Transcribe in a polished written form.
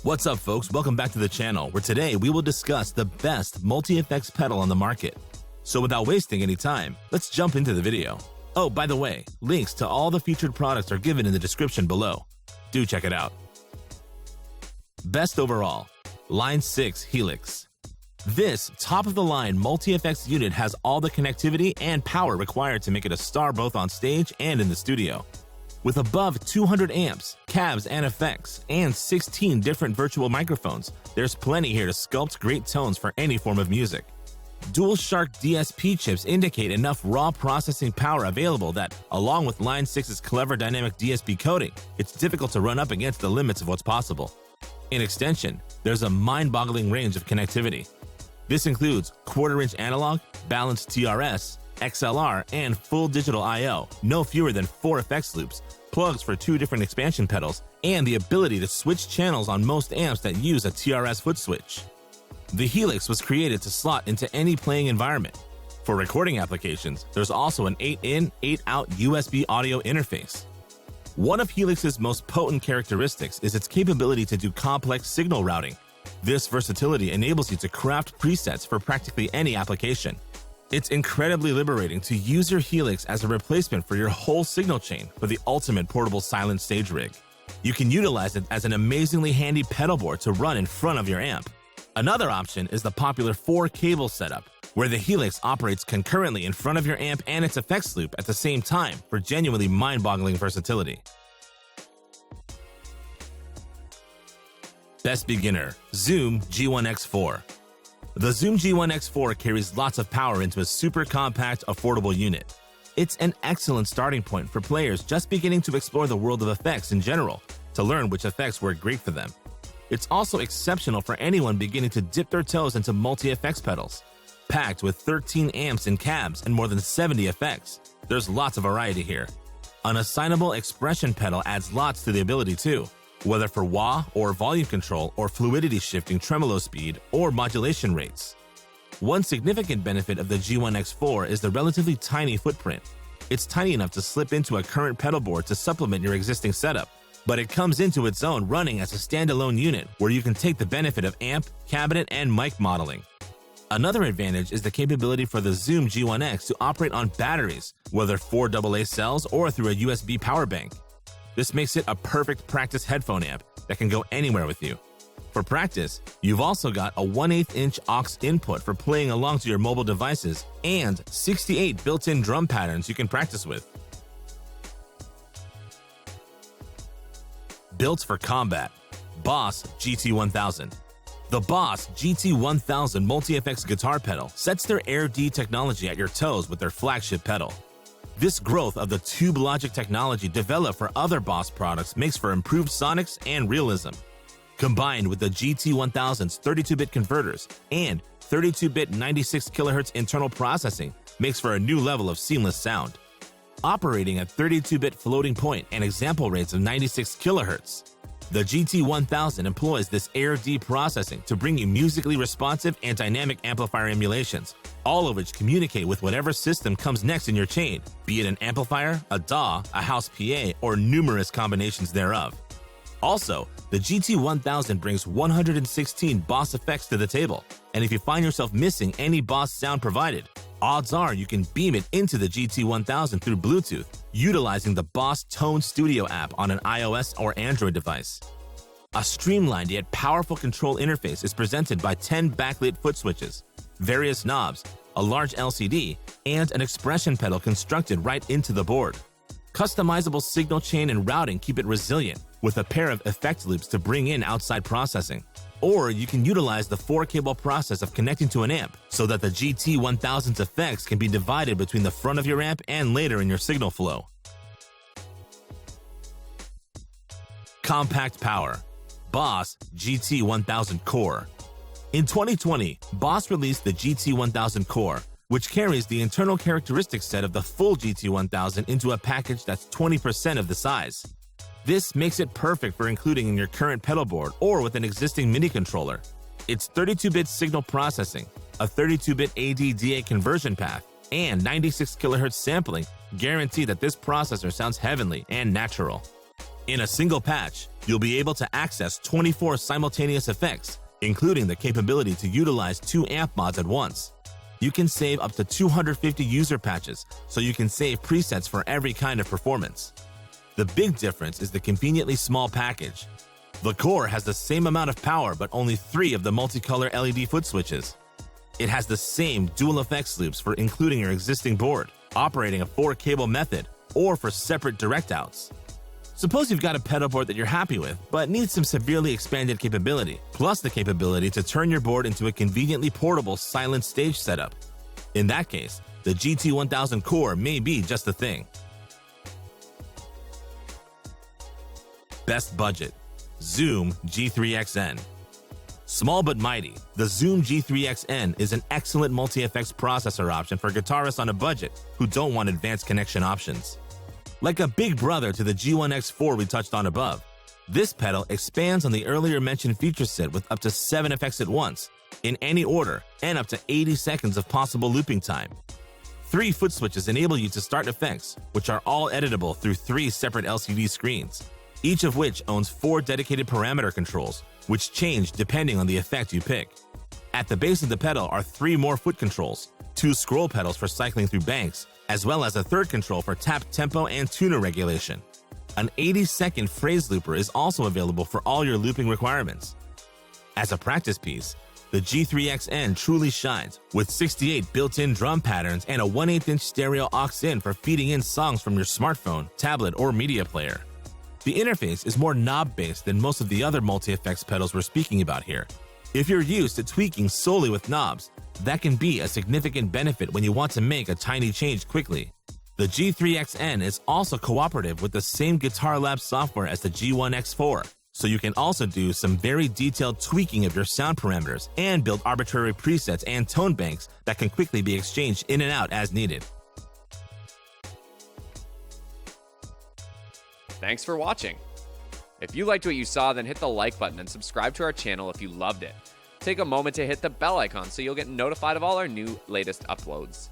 What's up, folks? Welcome back to the channel, where today we will discuss the best multi-effects pedal on the market. So without wasting any time, let's jump into the video. Oh, by the way, links to all the featured products are given in the description below. Do check it out. Best overall, Line 6 Helix. This top-of-the-line multi-effects unit has all the connectivity and power required to make it a star both on stage and in the studio. With above 200 amps, cabs and effects, and 16 different virtual microphones, there's plenty here to sculpt great tones for any form of music. DualShock DSP chips indicate enough raw processing power available that, along with Line 6's clever dynamic DSP coding, it's difficult to run up against the limits of what's possible. In extension, there's a mind-boggling range of connectivity. This includes quarter-inch analog, balanced TRS, XLR, and full digital I/O, no fewer than 4 effects loops, plugs for 2 different expansion pedals, and the ability to switch channels on most amps that use a TRS foot switch. The Helix was created to slot into any playing environment. For recording applications, there's also an 8-in, 8-out USB audio interface. One of Helix's most potent characteristics is its capability to do complex signal routing. This versatility enables you to craft presets for practically any application. It's incredibly liberating to use your Helix as a replacement for your whole signal chain for the ultimate portable silent stage rig. You can utilize it as an amazingly handy pedal board to run in front of your amp. Another option is the popular 4-cable setup, where the Helix operates concurrently in front of your amp and its effects loop at the same time for genuinely mind-boggling versatility. Best beginner, Zoom G1X4. The Zoom G1X4 carries lots of power into a super compact, affordable unit. It's an excellent starting point for players just beginning to explore the world of effects in general, to learn which effects work great for them. It's also exceptional for anyone beginning to dip their toes into multi-effects pedals. Packed with 13 amps and cabs and more than 70 effects, there's lots of variety here. An assignable expression pedal adds lots to the ability too, whether for wah or volume control or fluidity shifting tremolo speed or modulation rates. One significant benefit of the G1X4 is the relatively tiny footprint. It's tiny enough to slip into a current pedal board to supplement your existing setup, but it comes into its own running as a standalone unit where you can take the benefit of amp, cabinet, and mic modeling. Another advantage is the capability for the Zoom G1X to operate on batteries, whether 4 AA cells or through a USB power bank. This makes it a perfect practice headphone amp that can go anywhere with you. For practice, you've also got a 1/8-inch aux input for playing along to your mobile devices and 68 built-in drum patterns you can practice with. Built for combat, Boss GT1000. The Boss GT1000 multi-effects guitar pedal sets their Air D technology at your toes with their flagship pedal. This growth of the Tube Logic technology developed for other Boss products makes for improved sonics and realism. Combined with the GT1000's 32-bit converters and 32-bit 96 kHz internal processing makes for a new level of seamless sound. Operating at 32-bit floating point and example rates of 96 kHz, the GT1000 employs this Air D processing to bring you musically responsive and dynamic amplifier emulations, all of which communicate with whatever system comes next in your chain, be it an amplifier, a DAW, a house PA, or numerous combinations thereof. Also, the GT1000 brings 116 Boss effects to the table, and if you find yourself missing any Boss sound provided, odds are you can beam it into the GT1000 through Bluetooth, utilizing the Boss Tone Studio app on an iOS or Android device. A streamlined yet powerful control interface is presented by 10 backlit foot switches, various knobs, a large LCD, and an expression pedal constructed right into the board. Customizable signal chain and routing keep it resilient, with a pair of effect loops to bring in outside processing. Or you can utilize the 4-cable process of connecting to an amp so that the GT1000's effects can be divided between the front of your amp and later in your signal flow. Compact power, Boss GT1000 Core. In 2020, Boss released the GT1000 Core, which carries the internal characteristics set of the full GT1000 into a package that's 20% of the size. This makes it perfect for including in your current pedal board or with an existing MIDI controller. Its 32-bit signal processing, a 32-bit AD-DA conversion path, and 96 kHz sampling guarantee that this processor sounds heavenly and natural. In a single patch, You'll be able to access 24 simultaneous effects, including the capability to utilize 2 amp mods at once. You can save up to 250 user patches, so you can save presets for every kind of performance. The big difference is the conveniently small package. The Core has the same amount of power, but only 3 of the multicolor LED foot switches. It has the same dual effects loops for including your existing board, operating a 4-cable method, or for separate direct outs. Suppose you've got a pedal board that you're happy with, but needs some severely expanded capability, plus the capability to turn your board into a conveniently portable silent stage setup. In that case, the GT1000 Core may be just the thing. Best budget: Zoom G3XN. Small but mighty, the Zoom G3XN is an excellent multi-effects processor option for guitarists on a budget who don't want advanced connection options. Like a big brother to the G1X4 we touched on above, this pedal expands on the earlier mentioned feature set with up to 7 effects at once, in any order, and up to 80 seconds of possible looping time. 3 foot switches enable you to start effects, which are all editable through 3 separate LCD screens, each of which owns 4 dedicated parameter controls, which change depending on the effect you pick. At the base of the pedal are 3 more foot controls, 2 scroll pedals for cycling through banks, as well as a 3rd control for tap tempo and tuner regulation. An 80-second phrase looper is also available for all your looping requirements. As a practice piece, the G3XN truly shines with 68 built-in drum patterns and a 1/8-inch stereo aux-in for feeding in songs from your smartphone, tablet, or media player. The interface is more knob-based than most of the other multi-effects pedals we're speaking about here. If you're used to tweaking solely with knobs, that can be a significant benefit when you want to make a tiny change quickly. The G3XN is also cooperative with the same Guitar Lab software as the G1X4, so you can also do some very detailed tweaking of your sound parameters and build arbitrary presets and tone banks that can quickly be exchanged in and out as needed. Thanks for watching. If you liked what you saw, then hit the like button and subscribe to our channel if you loved it. Take a moment to hit the bell icon so you'll get notified of all our latest uploads.